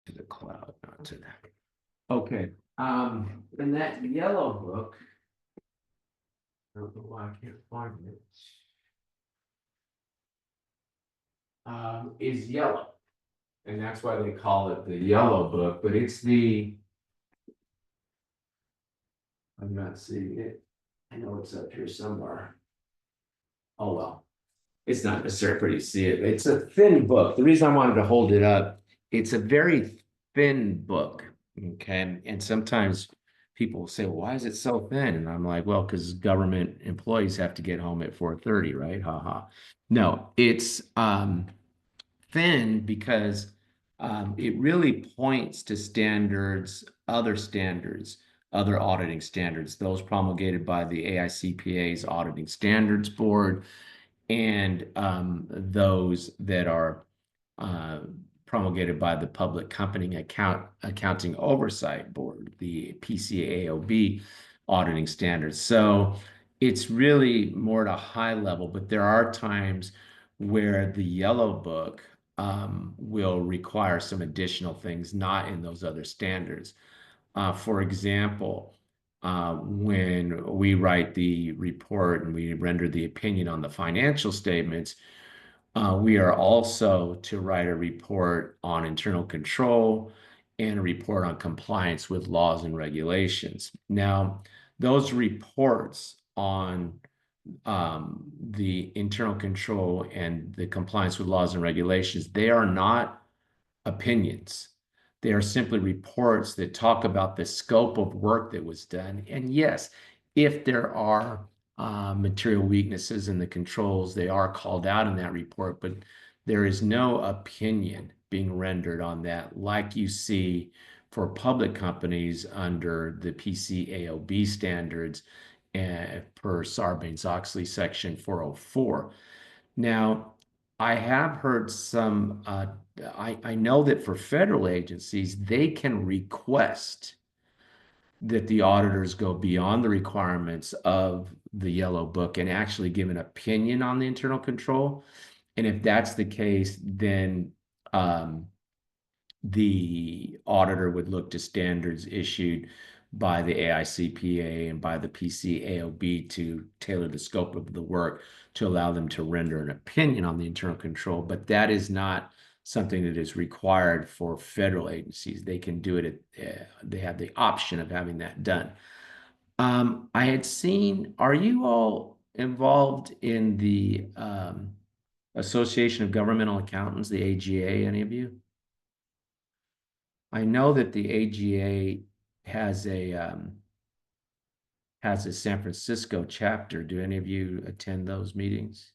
to the cloud, not to that. Okay. In that yellow book, I don't know why I can't find it. Is yellow. And that's why they call it the yellow book, but it's I'm not seeing it. I know it's up here somewhere. Oh, well, it's not necessarily for you to see it. It's a thin book. The reason I wanted to hold it up, it's a very thin book. Okay. And sometimes people will say, well, why is it so thin? And I'm like, well, because government employees have to get home at 4:30, right? Ha ha. No, it's thin because it really points to standards, other auditing standards, those promulgated by the AICPA's Auditing Standards Board, and those that are uh, promulgated by the Public Company Accounting Oversight Board, the PCAOB auditing standards. So it's really more at a high level, but there are times where the yellow book will require some additional things not in those other standards. For example, when we write the report and we render the opinion on the financial statements, we are also to write a report on internal control and a report on compliance with laws and regulations. Now, those reports on the internal control and the compliance with laws and regulations, they are not opinions. They are simply reports that talk about the scope of work that was done. And yes, if there are material weaknesses in the controls, they are called out in that report, but there is no opinion being rendered on that like you see for public companies under the PCAOB standards per Sarbanes-Oxley section 404. Now, I have heard some, I know that for federal agencies, they can request that the auditors go beyond the requirements of the yellow book and actually give an opinion on the internal control. And if that's the case, then the auditor would look to standards issued by the AICPA and by the PCAOB to tailor the scope of the work to allow them to render an opinion on the internal control. But that is not something that is required for federal agencies. They can do it, they have the option of having that done. I had seen, are you all involved in the Association of Governmental Accountants, the AGA, any of you? I know that the AGA has a San Francisco chapter. Do any of you attend those meetings?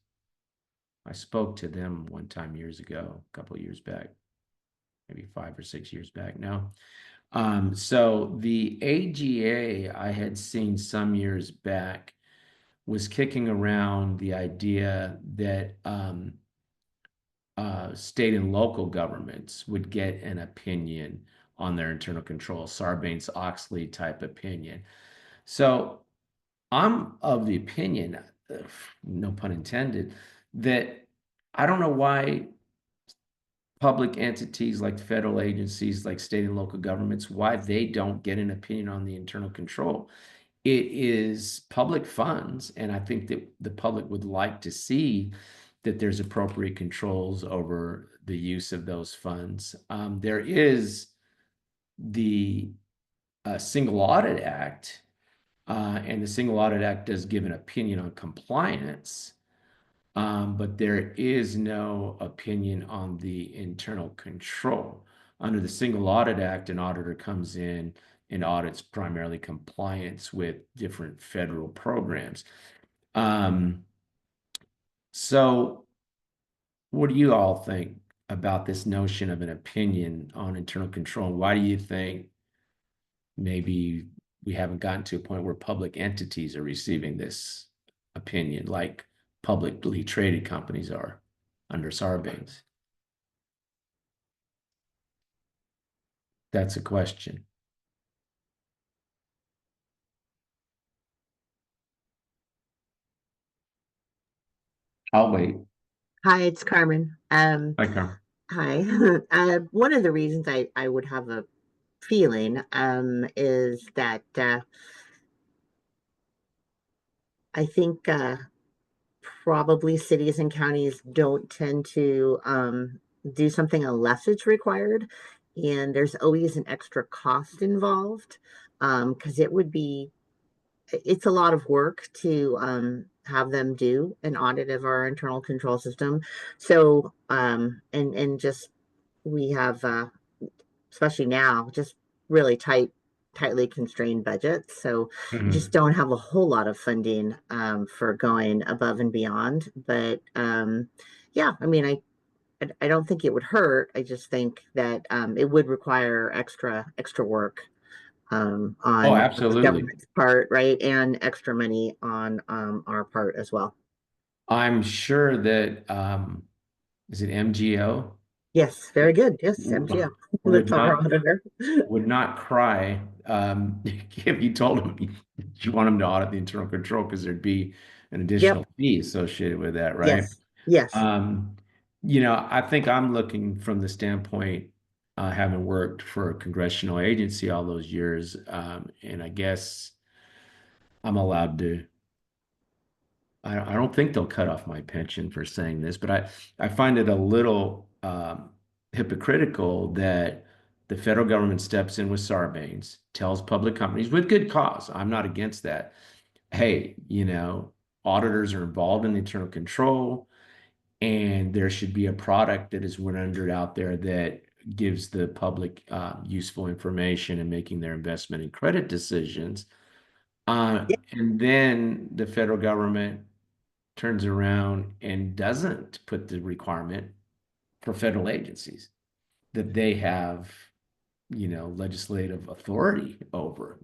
I spoke to them one time years ago, a couple of years back, maybe 5 or 6 years back now. So the AGA I had seen some years back was kicking around the idea that state and local governments would get an opinion on their internal control, Sarbanes-Oxley type opinion. So I'm of the opinion, no pun intended, that I don't know why public entities like federal agencies, like state and local governments, why they don't get an opinion on the internal control. It is public funds, and I think that the public would like to see that there's appropriate controls over the use of those funds. There is the Single Audit Act, and the Single Audit Act does give an opinion on compliance, but there is no opinion on the internal control. Under the Single Audit Act, an auditor comes in and audits primarily compliance with different federal programs. So what do you all think about this notion of an opinion on internal control? Why do you think maybe we haven't gotten to a point where public entities are receiving this opinion like publicly traded companies are under Sarbanes? That's a question. I'll wait. Hi, it's Carmen. Hi, Carl. Hi. One of the reasons I would have a feeling is that I think probably cities and counties don't tend to do something unless it's required. And there's always an extra cost involved because it's a lot of work to have them do an audit of our internal control system. So, and just we have especially now, just really tightly constrained budgets. So you just Mhm. don't have a whole lot of funding for going above and beyond. But yeah, I mean, I don't think it would hurt. I just think that it would require extra work Oh, on the absolutely. government's part, right, and extra money on our part as well. I'm sure that is it MGO? Yes, very good. Yes, W- MGM. Would That's our not auditor. would not cry if you told him you want him to audit the internal control because there'd be an Yep. additional fee associated with that, right? Yes. Yes. Um, I think I'm looking from the standpoint, having worked for a congressional agency all those years, and I guess I'm allowed to. I don't think they'll cut off my pension for saying this, but I find it a little hypocritical that the federal government steps in with Sarbanes, tells public companies with good cause. I'm not against that. Hey, auditors are involved in the internal control, and there should be a product that is rendered out there that gives the public useful information in making their investment and credit decisions. And then the federal government turns around and doesn't put the requirement for federal agencies that they have, legislative authority over,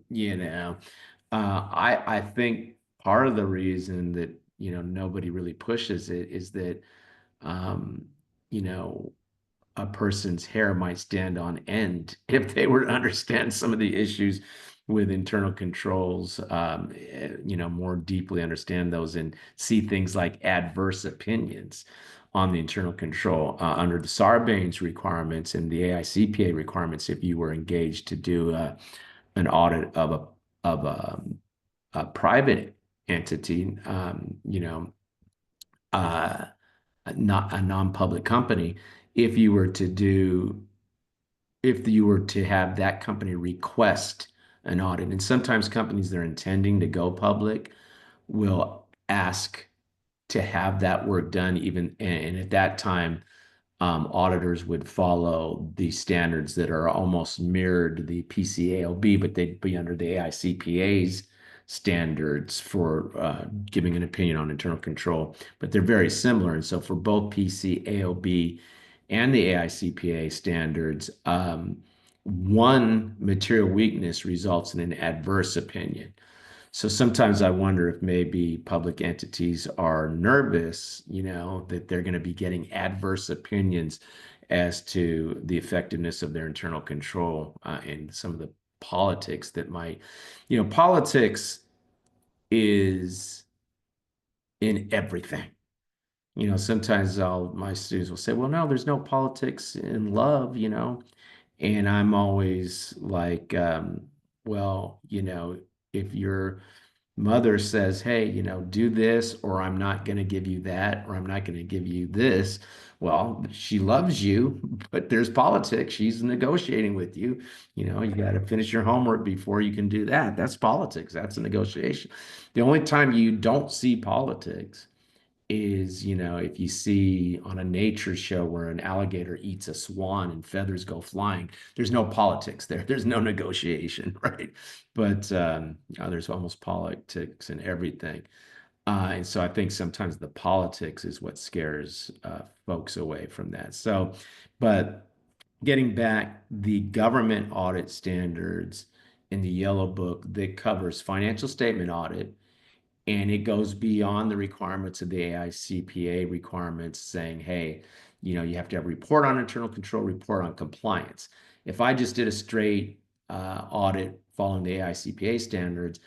I think part of the reason that, nobody really pushes it is that, um, you know, a person's hair might stand on end if they were to understand some of the issues with internal controls, more deeply understand those and see things like adverse opinions on the internal control under the Sarbanes requirements and the AICPA requirements. If you were engaged to do an audit of a private entity, uh, not a non-public company, if you were to do if you were to have that company request an audit, and sometimes companies that are intending to go public will ask to have that work done even, and at that time auditors would follow the standards that are almost mirrored the PCAOB, but they'd be under the AICPA's standards for giving an opinion on internal control. But they're very similar. And so for both PCAOB and the AICPA standards, one material weakness results in an adverse opinion. So sometimes I wonder if maybe public entities are nervous, that they're going to be getting adverse opinions as to the effectiveness of their internal control and some of the politics that might, politics is in everything. Sometimes my students will say, well, no, there's no politics in love, and I'm always like, well, if your mother says, hey, do this, or I'm not going to give you that, or I'm not going to give you this. Well, she loves you, but there's politics. She's negotiating with you. You got to finish your homework before you can do that. That's politics. That's a negotiation. The only time you don't see politics is, if you see on a nature show where an alligator eats a swan and feathers go flying, there's no politics there. There's no negotiation, right? But there's almost politics in everything. And so I think sometimes the politics is what scares folks away from that. So, but getting back, the government audit standards in the yellow book that covers financial statement audit, and it goes beyond the requirements of the AICPA requirements saying, hey, you have to have a report on internal control, report on compliance. If I just did a straight audit following the AICPA standards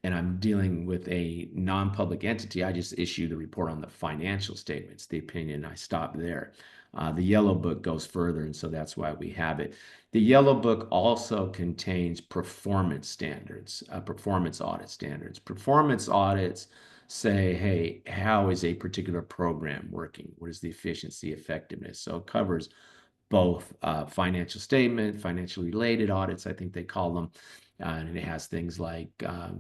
and I'm dealing with a non-public entity, I just issue the report on the financial statements, the opinion, I stop there. The yellow book goes further, and so that's why we have it. The yellow book also contains performance standards, performance audit standards. Performance audits say, hey, how is a particular program working? What is the efficiency, effectiveness? So it covers both financial statement, financial related audits, I think they call them. And it has things like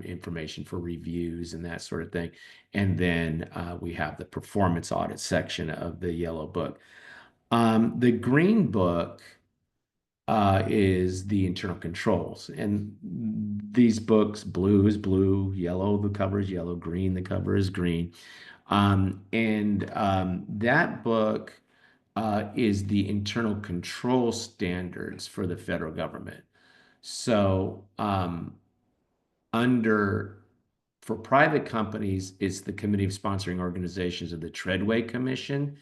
information for reviews and that sort of thing. And then we have the performance audit section of the yellow book. The green book is the internal controls. And these books, blue is blue, yellow, the cover is yellow, green, the cover is green. That book is the internal control standards for the federal government. So, under for private companies, it's the Committee of Sponsoring Organizations of the Treadway Commission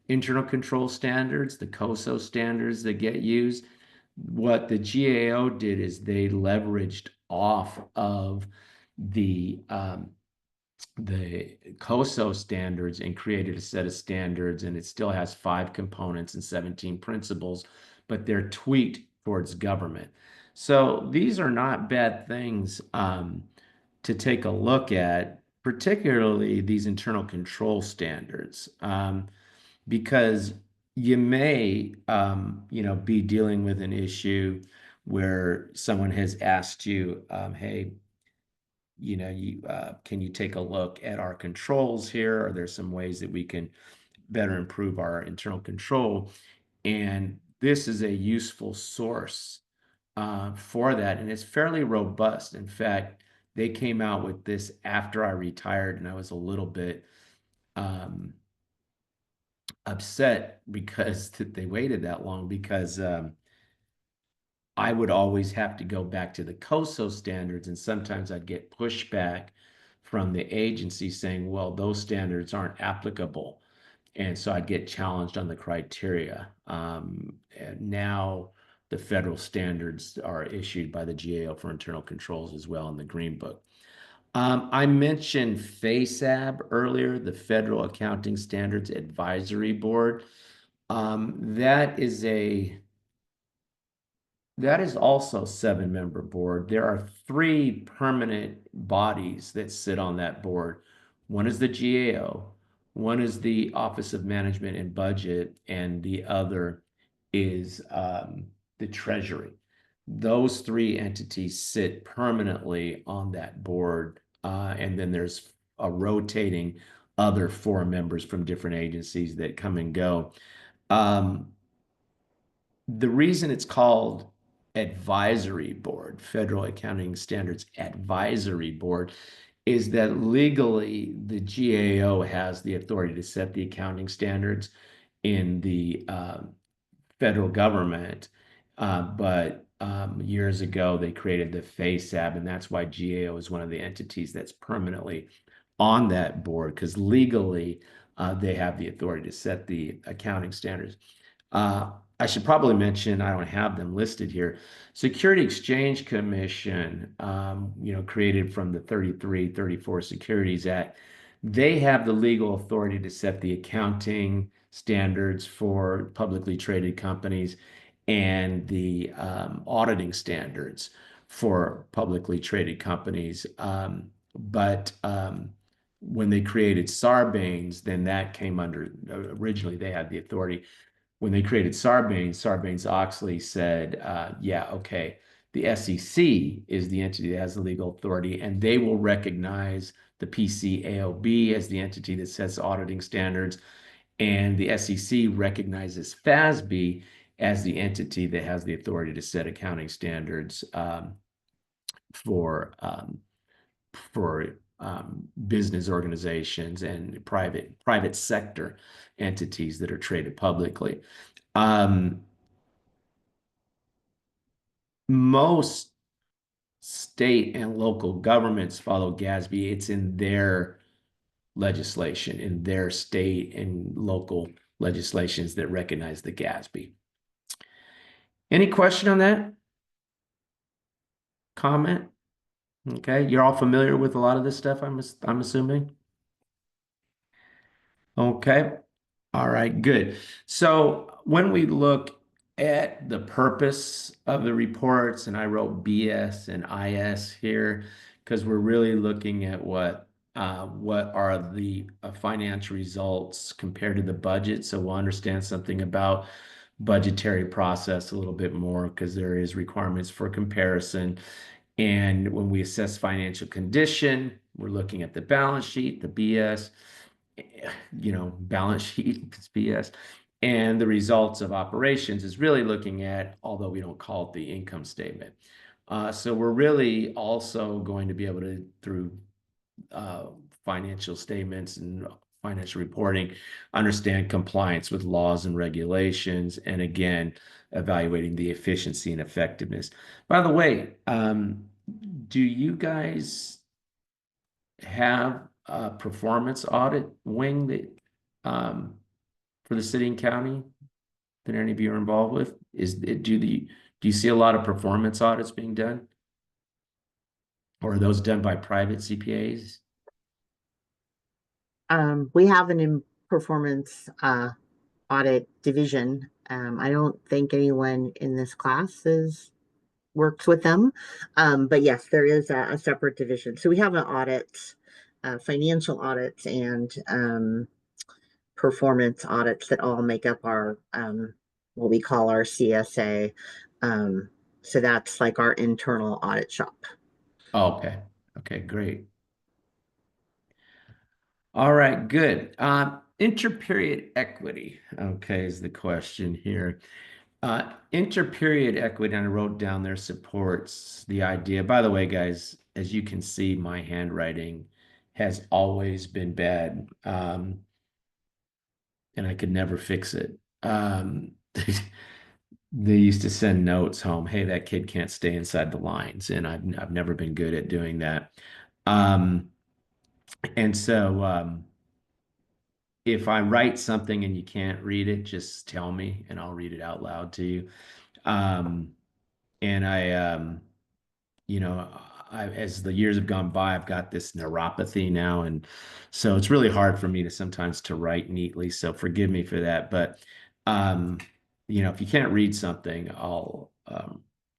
internal control standards, the COSO standards that get used. What the GAO did is they leveraged off of the COSO standards and created a set of standards, and it still has 5 components and 17 principles, but they're tweaked towards government. So these are not bad things to take a look at, particularly these internal control standards, because you may, be dealing with an issue where someone has asked you, hey, can you take a look at our controls here? Are there some ways that we can better improve our internal control? And this is a useful source for that, and it's fairly robust. In fact, they came out with this after I retired, and I was a little bit um, upset because they waited that long because I would always have to go back to the COSO standards, and sometimes I'd get pushback from the agency saying, well, those standards aren't applicable. And so I'd get challenged on the criteria. And now the federal standards are issued by the GAO for internal controls as well in the Green Book. I mentioned FASAB earlier, the Federal Accounting Standards Advisory Board. That is a that is also 7-member board. There are 3 permanent bodies that sit on that board. One is the GAO, one is the Office of Management and Budget, and the other is the Treasury. Those 3 entities sit permanently on that board, and then there's a rotating other 4 members from different agencies that come and go. Um, the reason it's called advisory board, Federal Accounting Standards Advisory Board, is that legally the GAO has the authority to set the accounting standards in the federal government. But years ago, they created the FASAB, and that's why GAO is one of the entities that's permanently on that board, because legally they have the authority to set the accounting standards. Uh, I should probably mention, I don't have them listed here. Security Exchange Commission, created from the 34 Securities Act, they have the legal authority to set the accounting standards for publicly traded companies and the auditing standards for publicly traded companies. But when they created Sarbanes, then that came under, originally they had the authority. When they created Sarbanes-Oxley said, yeah, okay, the SEC is the entity that has the legal authority, and they will recognize the PCAOB as the entity that sets auditing standards, and the SEC recognizes FASB as the entity that has the authority to set accounting standards for business organizations and private sector entities that are traded publicly. Most state and local governments follow GASB. It's in their legislation, in their state and local legislations that recognize the GASB. Any question on that? Comment? Okay, you're all familiar with a lot of this stuff, I'm assuming. Okay. All right, good. So when we look at the purpose of the reports, and I wrote BS and IS here because we're really looking at what are the financial results compared to the budget, so we'll understand something about budgetary process a little bit more because there is requirements for comparison. And when we assess financial condition, we're looking at the balance sheet, the BS, balance sheet, it's BS. And the results of operations is really looking at, although we don't call it the income statement. So we're really also going to be able to, through uh, financial statements and financial reporting, understand compliance with laws and regulations, and again, evaluating the efficiency and effectiveness. By the way, do you guys have a performance audit wing that for the city and county that any of you are involved with? Do you see a lot of performance audits being done? Or are those done by private CPAs? We have an in performance audit division. I don't think anyone in this class is works with them. But yes, there is a separate division. So we have an audit, financial audits, and performance audits that all make up our what we call our CSA. Um, so that's like our internal audit shop. Oh, okay. Okay, great. All right, good. Interperiod equity, okay, is the question here. Interperiod equity, and I wrote down there, supports the idea. By the way, guys, as you can see, my handwriting has always been bad, and I could never fix it. They used to send notes home, hey, that kid can't stay inside the lines, and I've never been good at doing that. Um, and so if I write something and you can't read it, just tell me and I'll read it out loud to you. Um, and you know, as the years have gone by, I've got this neuropathy now, and so it's really hard for me to sometimes to write neatly. So forgive me for that. But um, if you can't read something, I'll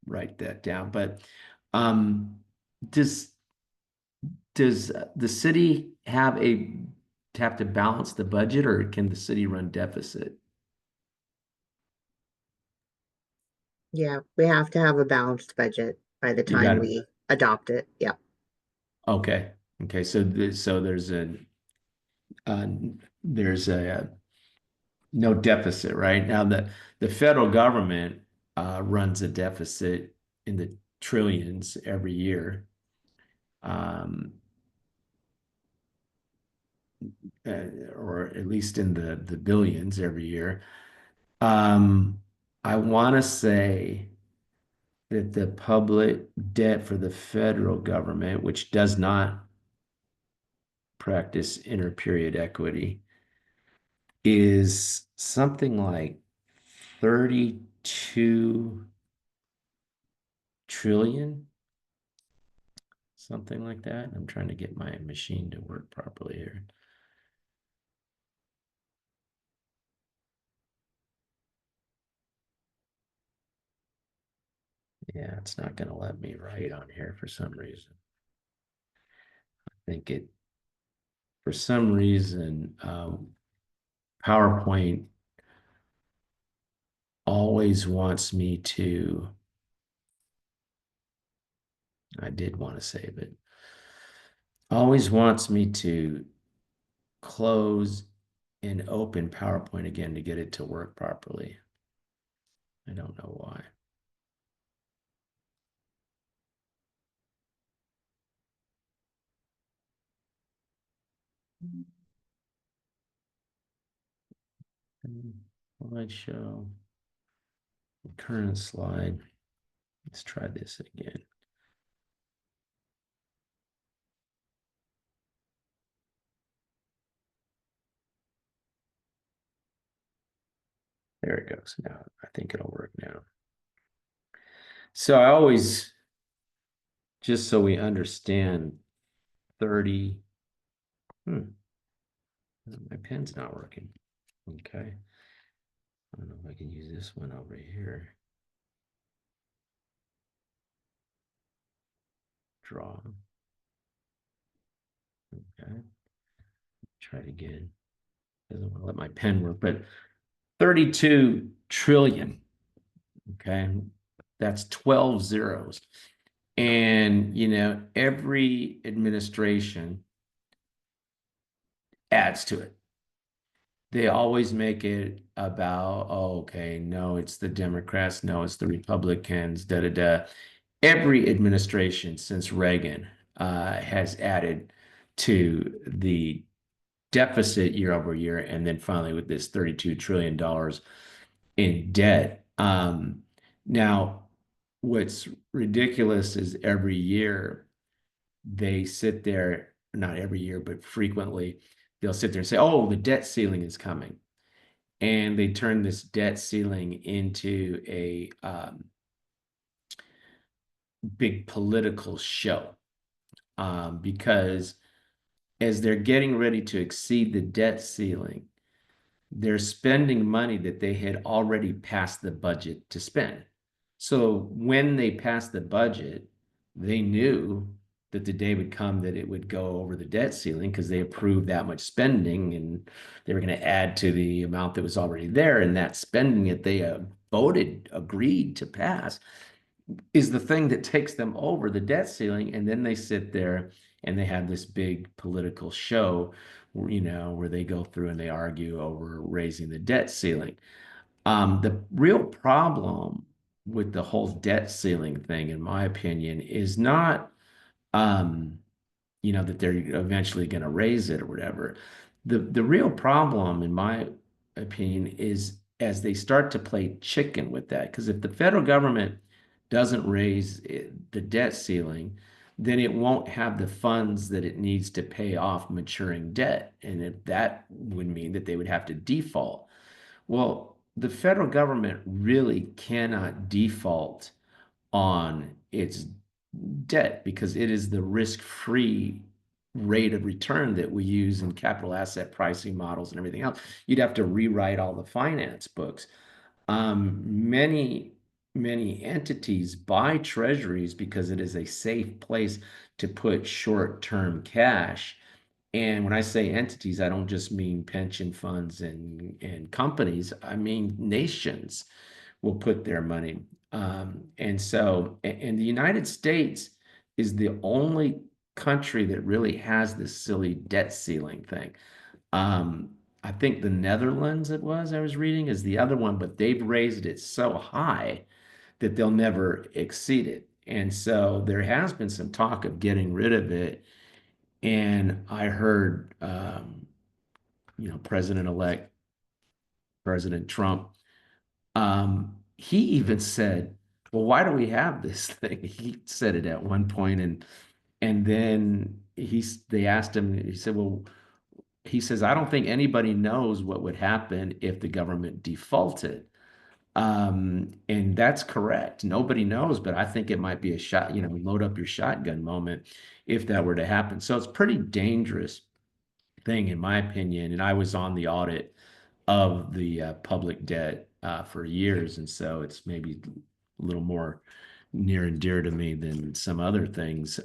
write that down. But um, does does the city have to balance the budget, or can the city run deficit? Yeah, we have to have a balanced budget by the You time got to, we adopt it. Yeah. okay. Okay, so uh, there's a no deficit, right? Now the federal government runs a deficit in the trillions every year, um, or at least in the billions every year. Um, I want to say that the public debt for the federal government, which does not practice interperiod equity, is something like 32 trillion, something like that. I'm trying to get my machine to work properly here. Yeah, it's not going to let me write on here for some reason. I think for some reason, PowerPoint always wants me to, I did want to save it, always wants me to close and open PowerPoint again to get it to work properly. I don't know why. Slideshow, current slide. Let's try this again. There it goes. Now I think it'll work now. So I always, just so we understand, 30. My pen's not working. Okay. I don't know if I can use this one over here. Draw. Okay. Try it again. Doesn't want to let my pen work, but 32 trillion. Okay. That's 12 zeros. And, every administration adds to it. They always make it about, oh, okay, no, it's the Democrats, no, it's the Republicans, da da da. Every administration since Reagan has added to the deficit year over year, and then finally with this $32 trillion in debt. Now, what's ridiculous is every year they sit there, not every year, but frequently, they'll sit there and say, oh, the debt ceiling is coming. And they turn this debt ceiling into a big political show because as they're getting ready to exceed the debt ceiling, they're spending money that they had already passed the budget to spend. So when they passed the budget, they knew that the day would come that it would go over the debt ceiling because they approved that much spending and they were going to add to the amount that was already there. And that spending that they agreed to pass is the thing that takes them over the debt ceiling. And then they sit there and they have this big political show, where they go through and they argue over raising the debt ceiling. The real problem with the whole debt ceiling thing, in my opinion, is not um, that they're eventually going to raise it or whatever. The real problem, in my opinion, is as they start to play chicken with that. Because if the federal government doesn't raise the debt ceiling, then it won't have the funds that it needs to pay off maturing debt. And if that would mean that they would have to default. Well, the federal government really cannot default on its debt because it is the risk-free rate of return that we use in capital asset pricing models and everything else. You'd have to rewrite all the finance books. Many, many entities buy treasuries because it is a safe place to put short-term cash. And when I say entities, I don't just mean pension funds and companies. I mean nations will put their money. And the United States is the only country that really has this silly debt ceiling thing. Um, I think the Netherlands, I was reading, is the other one, but they've raised it so high that they'll never exceed it. And so there has been some talk of getting rid of it. And I heard, President-elect President Trump, he even said, "Well, why do we have this thing?" He said it at one point, and then they asked him. He said, "Well," he says, "I don't think anybody knows what would happen if the government defaulted." And that's correct. Nobody knows, but I think it might be a shot, load up your shotgun moment if that were to happen. So it's pretty dangerous thing, in my opinion. And I was on the audit of the public debt for years, and so it's maybe a little more near and dear to me than some other things.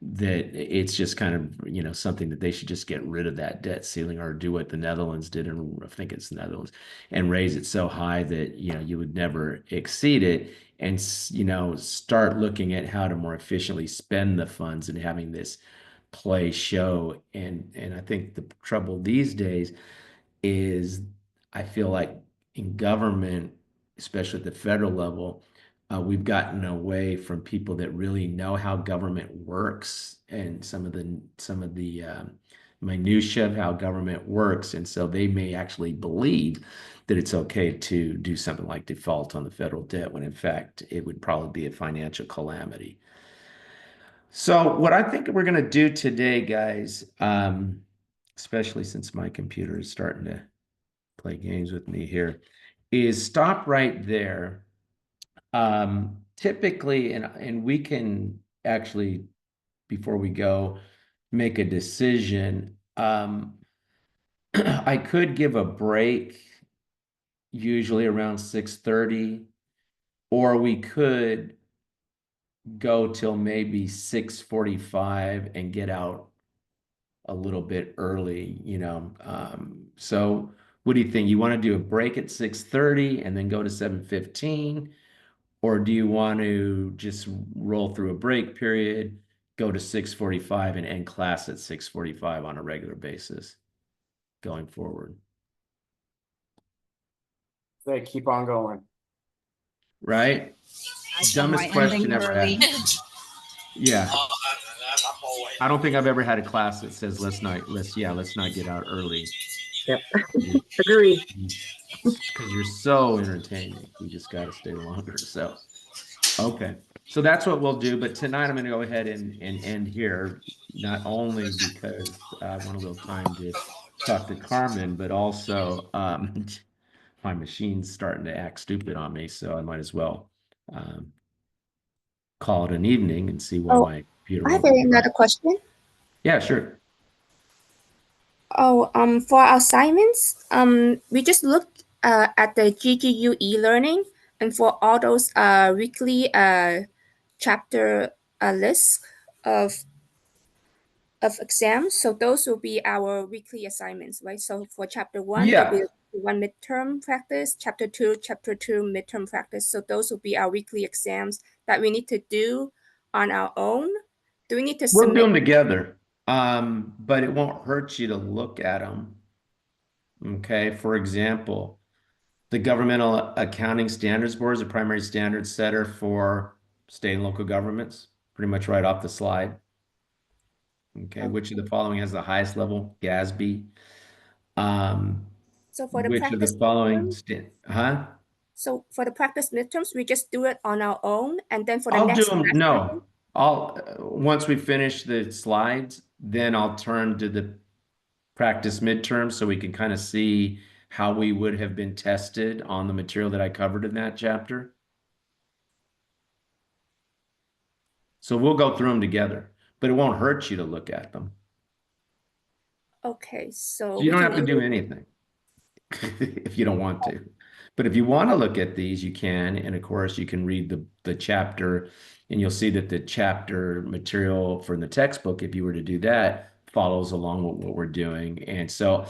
That it's just kind of something that they should just get rid of that debt ceiling or do what the Netherlands did, and I think it's the Netherlands, and raise it so high that you would never exceed it, and start looking at how to more efficiently spend the funds and having this play show. And I think the trouble these days is I feel like in government, especially at the federal level, we've gotten away from people that really know how government works and some of the minutia of how government works, and so they may actually believe that it's okay to do something like default on the federal debt when in fact it would probably be a financial calamity. So what I think we're going to do today, guys, especially since my computer is starting to play games with me here, is stop right there. Typically, and we can actually, before we go, make a decision. I could give a break usually around 6:30, or we could go till maybe 6:45 and get out a little bit early, you know. So what do you think? You want to do a break at 6:30 and then go to 7:15? Or do you want to just roll through a break period, go to 6:45 and end class at 6:45 on a regular basis going forward? They keep on going. Right? I think Dumbest Why ending question ever early? asked. Yeah. I don't think I've ever had a class that says let's not get out early. yep. Agreed. Because you're so entertaining. We just got to stay longer. So, okay. So that's what we'll do. But tonight I'm going to go ahead and end here, not only because I want a little time to talk to Carmen, but also my machine's starting to act stupid on me. So I might as well um, call it an evening and see why Oh, my computer I have won't restart. another question. Yeah, sure. Oh, for our assignments, we just looked at the GGU e-learning, and for all those weekly chapter lists of exams. So those will be our weekly assignments, right? So for chapter one, there'll be Yeah. one midterm practice, chapter two midterm practice. So those will be our weekly exams that we need to do on our own. Do we need to We'll do submit? them together, but it won't hurt you to look at them. Okay. For example, the Governmental Accounting Standards Board is a primary standard setter for state and local governments, pretty much right off the slide. Okay. Oh, Which of the following has the highest level? GASB. Um, so for the which of practice the following midterm, stand, huh? so for the practice midterms, we just do it on our own, and then for the I'll do next them. class session. No, I'll once we finish the slides, then I'll turn to the practice midterm so we can kind of see how we would have been tested on the material that I covered in that chapter. So we'll go through them together, but it won't hurt you to look at them. Okay, so So you we don't can have to do either. anything if you don't want to. But if you want to look at these, you can. And of course, you can read the chapter, and you'll see that the chapter material from the textbook, if you were to do that, follows along with what we're doing. And so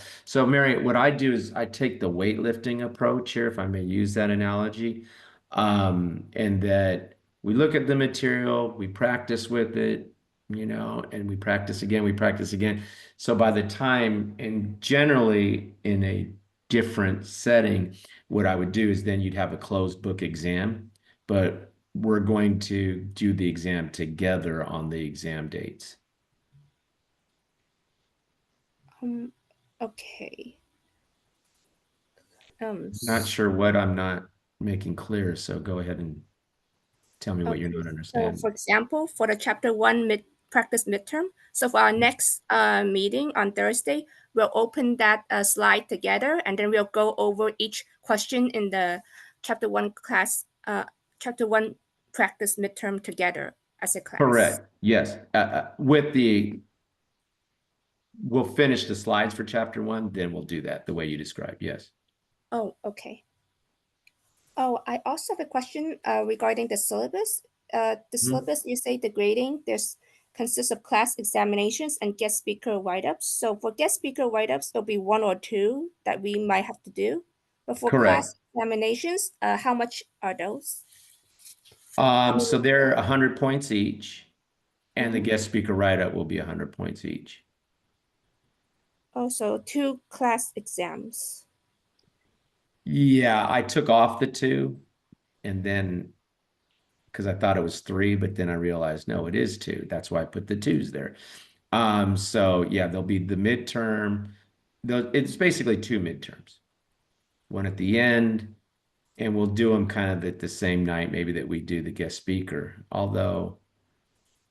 Mary, what I do is I take the weightlifting approach here, if I may use that analogy, and that we look at the material, we practice with it, you know, and we practice again, we practice again. So by the time, and generally in a different setting, what I would do is then you'd have a closed book exam, but we're going to do the exam together on the exam dates. Um, okay. Not sure what I'm not making clear, so go ahead and tell me what you're Okay, not so understanding. for example, for the chapter one practice midterm, so for our next meeting on Thursday, we'll open that slide together, and then we'll go over each question in the chapter one class, chapter one practice midterm together as a class. Correct. Yes. We'll finish the slides for chapter one, then we'll do that the way you described. Yes. Oh, okay. Oh, I also have a question regarding the syllabus. The Mhm. syllabus, you say the grading, there's consists of class examinations and guest speaker write-ups. So for guest speaker write-ups, there'll be one or two that we might have to do. But for Correct. class examinations, how much are those? How So many? they're 100 points each, and the Mm-hmm. guest speaker write-up will be 100 points each. Also, two class exams. Yeah, I took off the two, and then because I thought it was three, but then I realized no, it is two. That's why I put the twos there. So yeah, there'll be the midterm. It's basically two midterms, one at the end, and we'll do them kind of at the same night, maybe that we do the guest speaker. Although,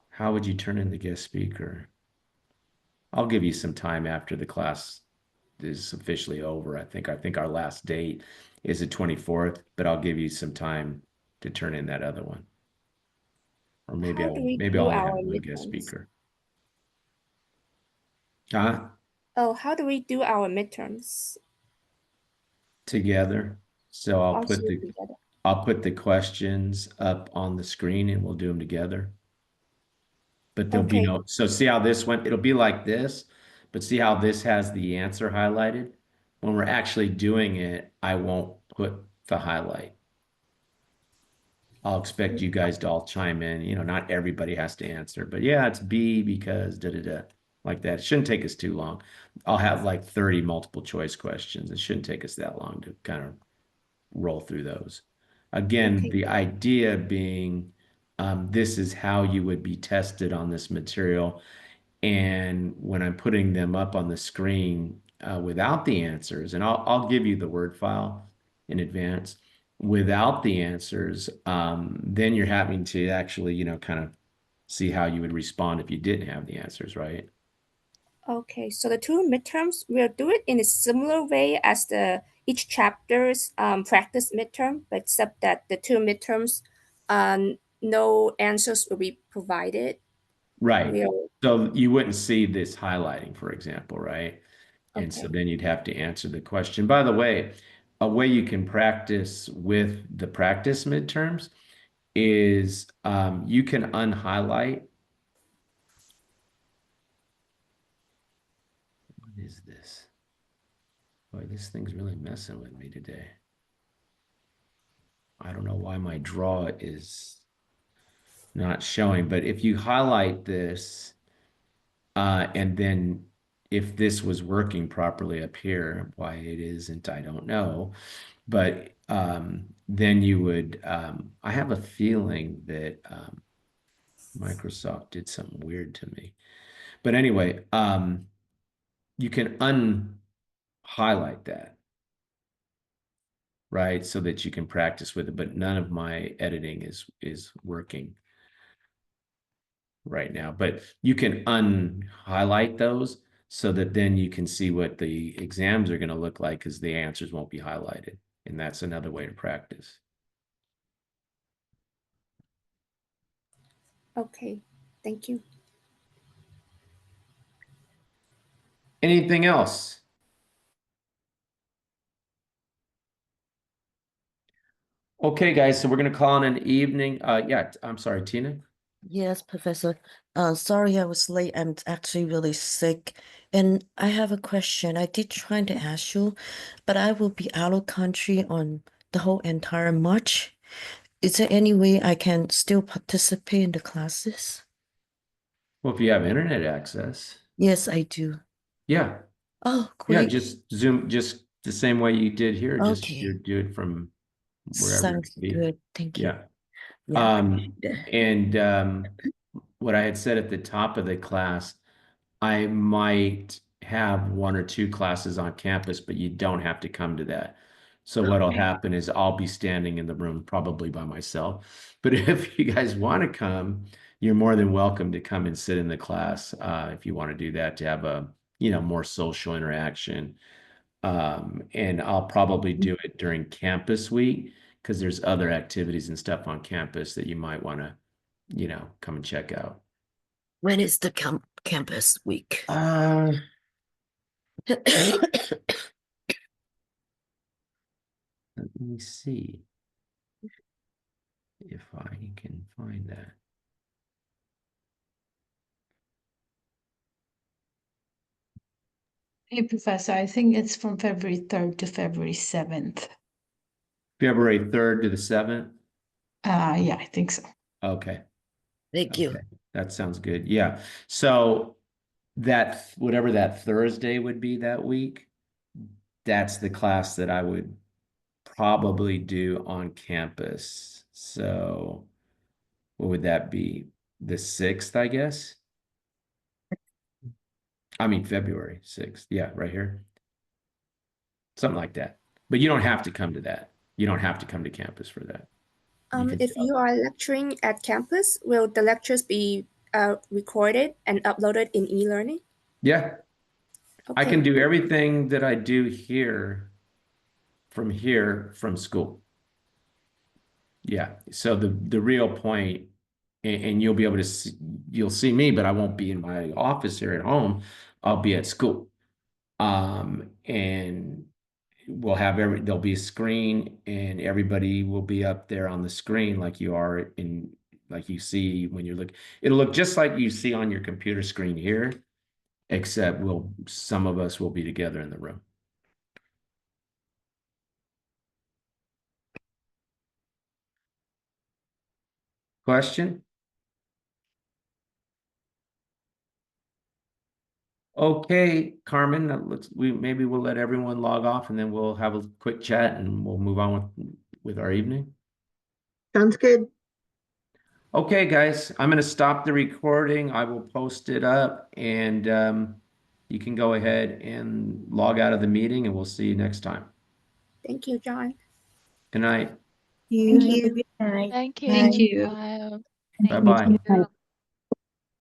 how would you turn in the guest speaker? I'll give you some time after the class is officially over. I think our last date is the 24th, but I'll give you some time to turn in that other one. Or maybe How I do won't. we Maybe I'll do only our have one guest midterms? speaker. Huh? Oh, how do we do our midterms? together. So Also together. I'll put the questions up on the screen and we'll do them together. But there'll be Okay. no, so see how this went, it'll be like this, but see how this has the answer highlighted? When we're actually doing it, I won't put the highlight. I'll expect you guys to all chime in. You know, not everybody has to answer, but yeah, it's B because da da da, like that. It shouldn't take us too long. I'll have like 30 multiple choice questions. It shouldn't take us that long to kind of roll through those. Again, Okay. the idea being this is how you would be tested on this material. And when I'm putting them up on the screen without the answers, and I'll give you the Word file in advance, without the answers, then you're having to actually, you know, kind of see how you would respond if you didn't have the answers, right? Okay, so the two midterms, we'll do it in a similar way as the each chapter's practice midterm, but except that the two midterms, no answers will be provided. Right. We'll So you wouldn't see this highlighting, for example, right? And so okay. then you'd have to answer the question. By the way, a way you can practice with the practice midterms is you can unhighlight. What is this? Boy, this thing's really messing with me today. I don't know why my draw is not showing, but if you highlight this, and then if this was working properly up here, why it isn't, I don't know. But then you would, I have a feeling that Microsoft did something weird to me. But anyway, you can unhighlight that, right? So that you can practice with it, but none of my editing is working right now. But you can unhighlight those so that then you can see what the exams are going to look like because the answers won't be highlighted. And that's another way to practice. Okay, thank you. Anything else? Okay, guys, so we're going to call in an evening. Yeah, I'm sorry, Tina. Yes, Professor. Sorry I was late. I'm actually really sick. And I have a question. I did try to ask you, but I will be out of country on the whole entire March. Is there any way I can still participate in the classes? Well, if you have internet access, Yes, I do. yeah, Oh, yeah, great. just Zoom, just the same way you did here. Just Okay. do it from wherever it Sounds be. good. Thank you. Yeah. Yeah. And what I had said at the top of the class, I might have one or two classes on campus, but you don't have to come to that. So what'll happen is I'll be standing in the room probably by myself. But if you guys want to come, you're more than welcome to come and sit in the class if you want to do that to have a, you know, more social interaction. And I'll probably do it during campus week because there's other activities and stuff on campus that you might want to, you know, come and check out. When is the campus week? Let me see if I can find that. Hey, Professor, I think it's from February 3rd to February 7th. February 3rd to the 7th. Yeah, I think so. Okay. Thank you. Okay. That sounds good. Yeah. So that whatever that Thursday would be that week, that's the class that I would probably do on campus. So what would that be? The 6th, I guess. I mean, February 6th. Yeah, right here. Something like that. But you don't have to come to that. You don't have to come to campus for that. You can If you are lecturing at campus, will the lectures be recorded and uploaded in e-learning? Yeah, I Okay. can do everything that I do here from school. Yeah. So the real point, and you'll be able to see, you'll see me, but I won't be in my office here at home. I'll be at school. And we'll have there'll be a screen and everybody will be up there on the screen like you are like you see when you look. It'll look just like you see on your computer screen here, except some of us will be together in the room. Question? Okay, Carmen, maybe we'll let everyone log off and then we'll have a quick chat and we'll move on with our evening. Sounds good. Okay, guys, I'm going to stop the recording. I will post it up and you can go ahead and log out of the meeting and we'll see you next time. Thank you, John. Good night. Thank you. Have a good night. Thank you. Thank you. Bye. Bye-bye. you.